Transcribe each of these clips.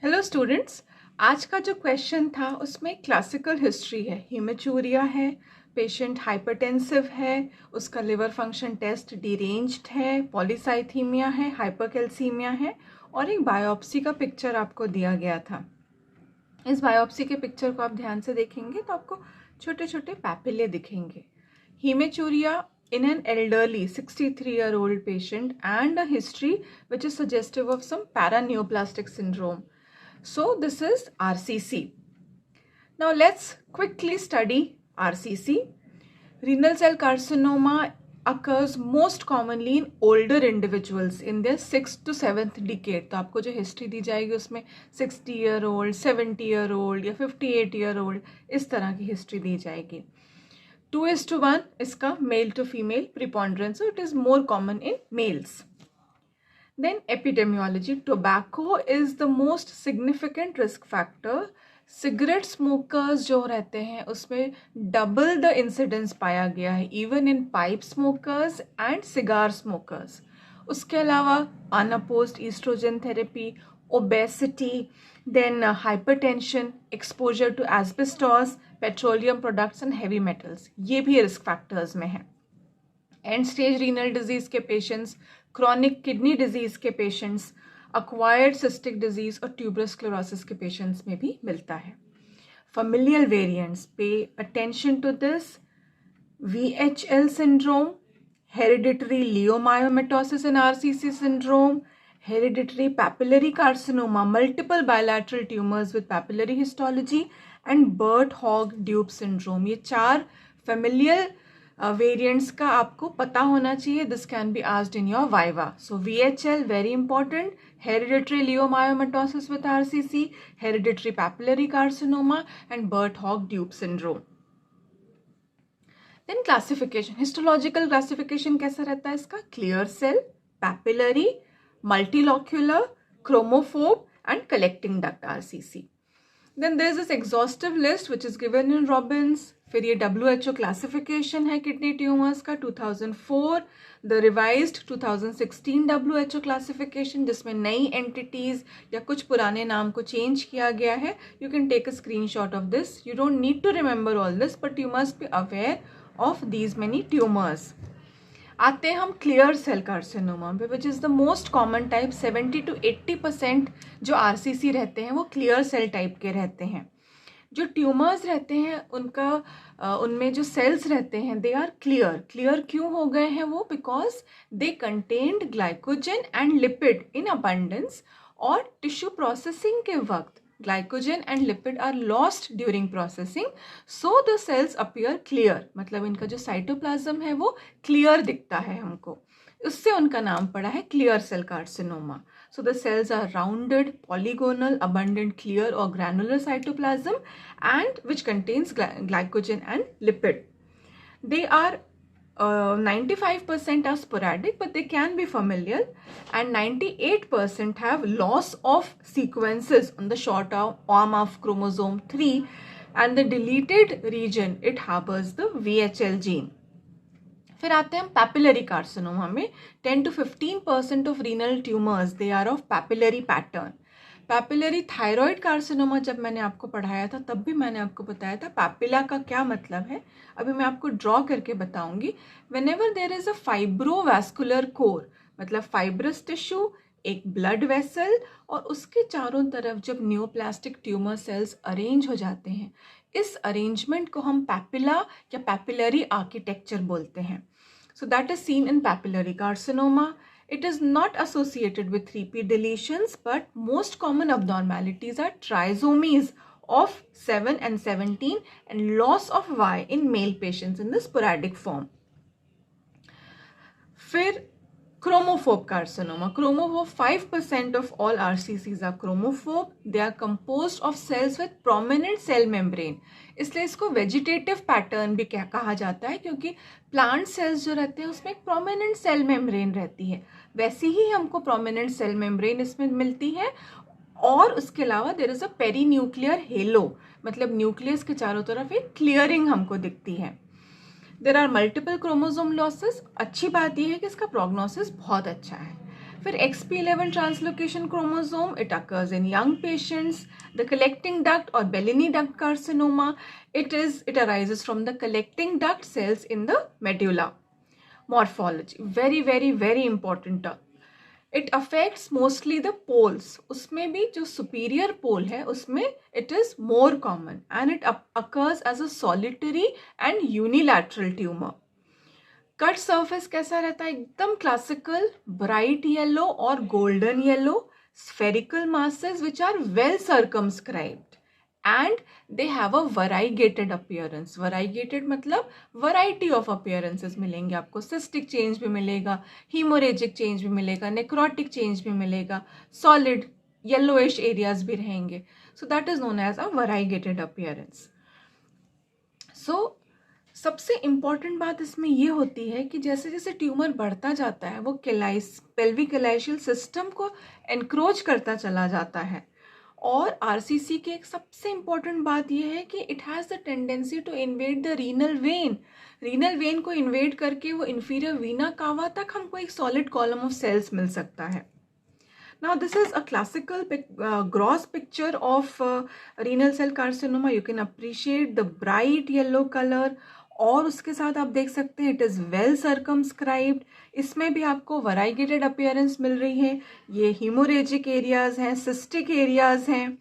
Hello students, आज का जो क्वेश्चन था उसमें क्लासिकल हिस्ट्री है, हीमेचूरिया है, पेशेंट हाइपरटेंसिव है, उसका लिवर फंक्शन टेस्ट डिरेंज्ड है, पॉलीसाइथीमिया है, हाइपरकैल्सीमिया है और एक बायोप्सी का पिक्चर आपको दिया गया था। इस बायोप्सी के पिक्चर को आप ध्यान से देखेंगे तो आपको छोटे छोटे पैपिले दिखेंगे। हीमेचूरिया in an elderly 63-year-old patient and a history which is suggestive of some paraneoplastic syndrome. So this is RCC. Now let's quickly study RCC. Renal cell carcinoma occurs most commonly in older individuals in their 6th to 7th decade. तो आपको जो history दी जाएगी उसमें 60-year-old, 70-year-old या 58-year-old इस तरह की history दी जाएगी. 2:1 इसका male to female preponderance, so it is more common in males. Then epidemiology. Tobacco is the most significant risk factor. Cigarette smokers जो रहते हैं उसमें डबल द इंसिडेंस पाया गया है, even in pipe smokers and cigar smokers. उसके अलावा unopposed oestrogen therapy, obesity, then hypertension, exposure to asbestos, petroleum products and heavy metals, ये भी रिस्क फैक्टर्स में है. एंड स्टेज रीनल डिजीज के पेशेंट्स, क्रॉनिक किडनी डिजीज के patients, acquired cystic disease और tuberous sclerosis के पेशेंट्स में भी मिलता है. familial variants, pay attention to this: VHL syndrome, hereditary leiomyomatosis in RCC syndrome, hereditary papillary carcinoma, multiple bilateral tumors with papillary histology, and Birt-Hogg-Dube syndrome. ये 4 familial variants का आपको पता होना चाहिए. This can be asked in your viva. So VHL very important, hereditary leiomyomatosis with RCC, hereditary papillary carcinoma and Birt-Hogg-Dube syndrome. Then classification, histological classification कैसा रहता है इसका? Clear cell, papillary, multilocular, chromophobe and collecting duct RCC. Then there is this exhaustive list which is given in Robbins. फिर ये WHO classification है kidney tumours का 2004, the revised 2016 WHO classification जिसमें नई एंटिटीज या कुछ पुराने नाम को चेंज किया गया है. You can take a screenshot of this. You don't need to remember all this but you must be aware of these many tumours. आते हैं हम क्लियर सेल कार्सिनोमा पे, which is the most common type. 70 to 80% जो RCC रहते हैं वो clear cell type के रहते हैं. जो ट्यूमर्स रहते हैं उनमें जो सेल्स रहते हैं दे आर क्लियर क्यों हो गए हैं वो? Because they contained glycogen and lipid in abundance, और टिश्यू प्रोसेसिंग के वक्त glycogen and lipid are lost during processing, so the cells appear clear. मतलब इनका जो साइटोप्लाज्म है वो क्लियर दिखता है हमको, उससे उनका नाम पड़ा है clear cell carcinoma. So the cells are rounded, polygonal, abundant, clear or granular cytoplasm and which contains glycogen and lipid. They are 95% are sporadic but they can be familial, and 98% have loss of sequences on the short arm of chromosome 3, and the deleted region it harbors the VHL gene. फिर आते हैं हम papillary carcinoma में. 10 to 15% of renal tumors they are of papillary pattern. Papillary thyroid carcinoma जब मैंने आपको पढ़ाया था तब भी मैंने आपको बताया था पैपिला का क्या मतलब है. अभी मैं आपको ड्रॉ करके बताऊंगी. Whenever there is a fibrovascular core, मतलब फाइब्रस टिश्यू, एक ब्लड वेसल और उसके चारों तरफ जब न्यूप्लास्टिक ट्यूमर सेल्स अरेंज हो जाते हैं, इस अरेंजमेंट को हम पैपिला या पैपिलरी आर्किटेक्चर बोलते हैं. So that is seen in papillary carcinoma. It is not associated with repeat deletions, but most common abnormalities are trisomies of 7 and 17 and loss of Y in male patients in the sporadic form. फिर chromophobe carcinoma. Chromophobe, 5% of all RCCs are chromophobe. They are composed of cells with prominent cell membrane. इसलिए इसको vegetative pattern भी क्या कहा जाता है, क्योंकि plant cells जो रहते हैं उसमें एक प्रोमिनेंट सेल मेम्ब्रेन रहती है. वैसी ही हमको प्रोमिनेंट सेल मेम्ब्रेन इसमें मिलती है. और उसके अलावा there is a perinuclear halo, मतलब न्यूक्लियस के चारों तरफ एक क्लियरिंग हमको दिखती है. There are multiple chromosome losses. अच्छी बात यह है कि इसका प्रोग्नोसिस बहुत अच्छा है. फिर XP11 translocation chromosome, it occurs in young patients. The collecting duct और Bellini duct carcinoma, it arises from the collecting duct cells in the medulla. Morphology, very very very important term. It affects mostly the poles. उसमें भी जो superior pole है उसमें it is more common and it occurs as a solitary and unilateral tumor. Cut surface कैसा रहता है? एकदम classical, bright yellow और golden yellow, spherical masses which are well circumscribed and they have a variegated appearance. Variegated मतलब variety of appearances मिलेंगे आपको. Cystic change भी मिलेगा, hemorrhagic change भी मिलेगा, necrotic change भी मिलेगा, solid yellowish areas भी रहेंगे. So that is known as a variegated appearance. So सबसे इम्पॉर्टेंट बात इसमें ये होती है कि जैसे जैसे ट्यूमर बढ़ता जाता है वो पेल्विक कैलाइशियल सिस्टम को एनक्रोच करता चला जाता है. और आरसीसी की एक सबसे इम्पॉर्टेंट बात ये है कि it has the tendency to invade the renal vein को इन्वेड करके वो इन्फीरियर वीना कावा तक हमको एक सॉलिड कॉलम ऑफ सेल्स मिल सकता है. Now this is a classical gross picture of renal cell carcinoma. You can appreciate the bright yellow color और उसके साथ आप देख सकते हैं इट इज़ वेल सर्कमस्क्राइब्ड. इसमें भी आपको वराइगेटेड अपीयरेंस मिल रही है. ये हीमोरेजिक एरियाज हैं, सिस्टिक एरियाज हैं,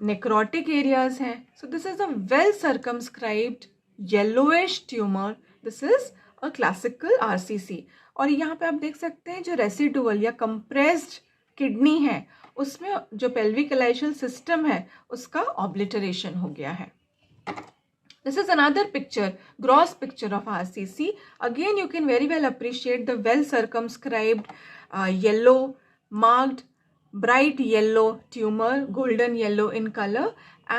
नेक्रोटिक एरियाज हैं. सो this is a well circumscribed yellowish tumour. This is a classical RCC. और यहाँ पे आप देख सकते हैं जो रेसिडुअल या कंप्रेस्ड किडनी है उसमें जो पेल्विक कैलाइशियल सिस्टम है उसका ऑब्लिटरेशन हो गया है. This is another picture, gross picture of RCC. Again, you can very well appreciate the well circumscribed yellow, marked, bright yellow tumor, golden yellow in color.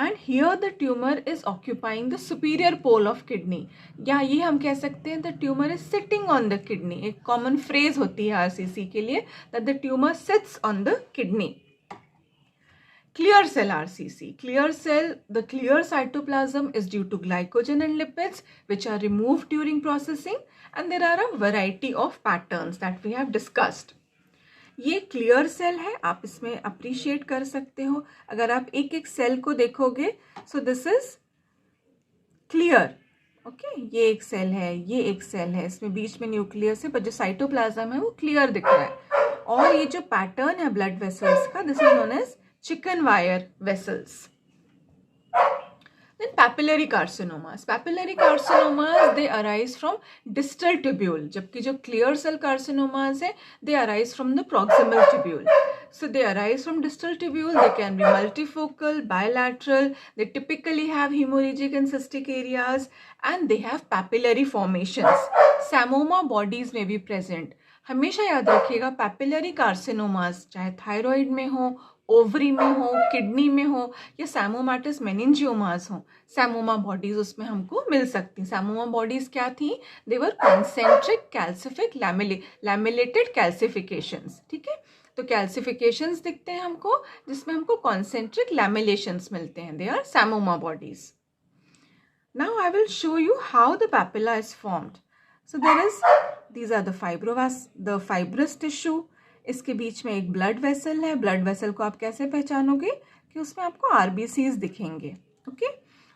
And here the tumor is occupying the superior pole of kidney. या ये हम कह सकते हैं the tumor is sitting on the kidney. एक common phrase होती है RCC के लिए that the tumor sits on the kidney. Clear cell RCC. The clear cytoplasm is due to glycogen and lipids which are removed during processing, and there are a variety of patterns that we have discussed. ये clear cell है, आप इसमें appreciate कर सकते हो. अगर आप एक एक सेल को देखोगे सो दिस इज क्लियर. ओके, ये एक सेल है, ये एक सेल है, इसमें बीच में न्यूक्लियस है, पर जो साइटोप्लाज्म है वो क्लियर दिख रहा है. और ये जो पैटर्न है ब्लड वेसल्स का, this is known as chicken wire vessels. Then papillary carcinomas. Papillary carcinomas, they arise from distal tubule. जबकि जो clear cell carcinomas है, they arise from the proximal tubule. So they arise from distal tubule. They can be multifocal, bilateral. They typically have hemorrhagic and cystic areas, and they have papillary formations. Psammoma bodies may be present. हमेशा याद रखिएगा papillary carcinomas चाहे thyroid में हो, ovary में हो, kidney में हो या सैमोमाटस मेनिंजियोमास हो, सैमोमा बॉडीज उसमें हमको मिल सकती. सैमोमा बॉडीज क्या थी? दे वर कॉन्सेंट्रिक कैल्सिफिक लैमिलेटेड कैल्सिफिकेशंस. ठीक है, तो कैल्सिफिकेशंस दिखते हैं हमको जिसमें हमको कॉन्सेंट्रिक लैमिलेशंस मिलते हैं. They are psammoma bodies. Now I will show you how the papilla is formed. So these are the fibrous tissue. इसके बीच में एक ब्लड वेसल है. ब्लड वेसल को आप कैसे पहचानोगे कि उसमें आपको आरबीसीज दिखेंगे. ओके,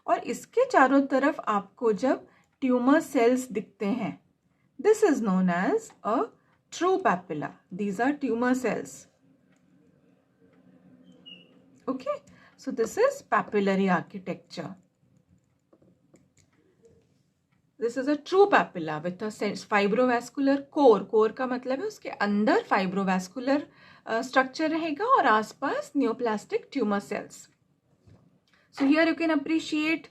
और इसके चारों तरफ आपको जब ट्यूमर सेल्स दिखते हैं, this is known as a true papilla. These are tumour cells. Okay, so this is papillary architecture. This is a true papilla with a fibrovascular core. Core का मतलब है उसके अंदर फाइब्रोवैस्कुलर स्ट्रक्चर रहेगा और आसपास neoplastic tumour cells. So here you can appreciate,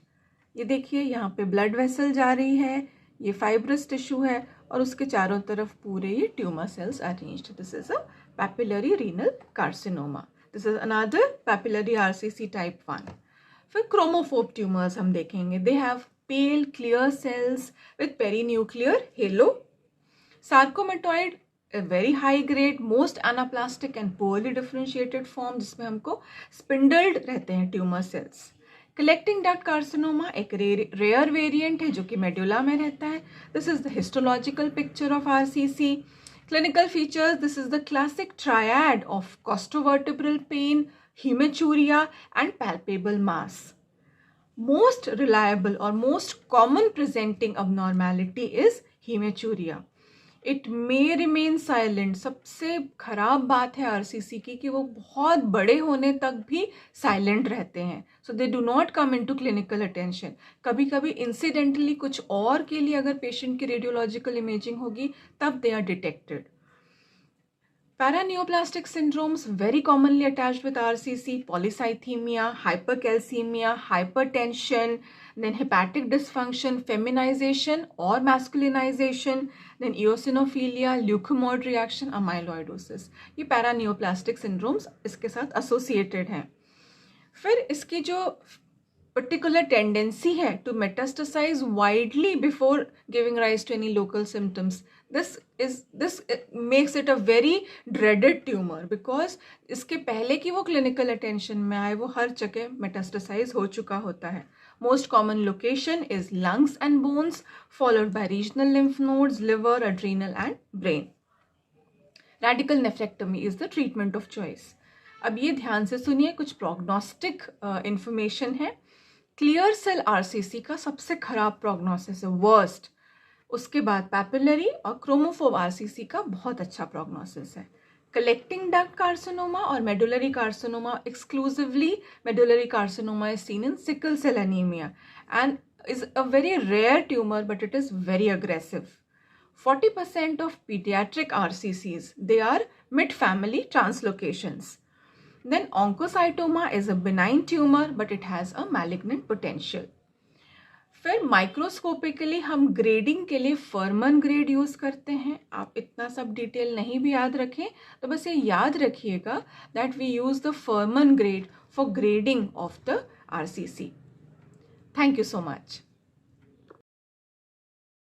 ये देखिए यहाँ पे ब्लड वेसल जा रही है, ये फाइब्रस टिश्यू है और उसके चारों तरफ पूरे ये tumour cells arranged. This is a papillary renal carcinoma. This is another papillary RCC type 1. फिर क्रोमोफोब ट्यूमर्स हम देखेंगे. They have pale clear cells with perinuclear halo. Sarcomatoid, a very high grade, most anaplastic and poorly differentiated form जिसमें हमको spindled रहते हैं tumour cells. Collecting duct carcinoma एक rare variant है जो कि मेडुला में रहता है. This is the histological picture of RCC. Clinical features, this is the classic triad of costovertebral pain, hematuria, and palpable mass. Most reliable or most common presenting abnormality is hematuria. It may remain silent. सबसे खराब बात है RCC की कि वो बहुत बड़े होने तक भी साइलेंट रहते हैं. So they do not come into clinical attention. कभी कभी इंसिडेंटली कुछ और के लिए अगर पेशेंट की रेडियोलॉजिकल इमेजिंग होगी तब they are detected. Paraneoplastic syndromes very commonly attached with RCC, polycythemia, hypercalcemia, hypertension, then hepatic dysfunction, feminization or masculinization, then eosinophilia, leukemoid reaction, amyloidosis. ये paraneoplastic syndromes इसके साथ associated हैं. फिर इसकी जो particular tendency है to metastasize widely before giving rise to any local symptoms. This makes it a very dreaded tumor because इसके पहले कि वो clinical attention में आए वो हर जगह metastasize हो चुका होता है. Most common location is lungs and bones, followed by regional lymph nodes, liver, adrenal and brain. Radical nephrectomy is the treatment of choice. अब ये ध्यान से सुनिए, कुछ प्रोग्नोस्टिक इंफॉर्मेशन है. क्लियर सेल आरसीसी का सबसे खराब प्रोग्नोसिस है, वर्स्ट. उसके बाद पैपिलरी और क्रोमोफोब आरसीसी का बहुत अच्छा प्रोग्नोसिस है. कलेक्टिंग डक्ट कार्सिनोमा और medullary carcinoma, exclusively medullary carcinoma is seen in sickle cell anemia and is a very rare tumor, but it is very aggressive. 40% of pediatric RCCs, they are mid-family translocations. Then oncocytoma is a benign tumor, but it has a malignant potential. फिर microscopically हम grading के लिए फर्मन grade use करते हैं. आप इतना सब detail नहीं भी याद रखें तो बस ये याद रखिएगा that we use the Fuhrman grade for grading of the RCC. Thank you so much.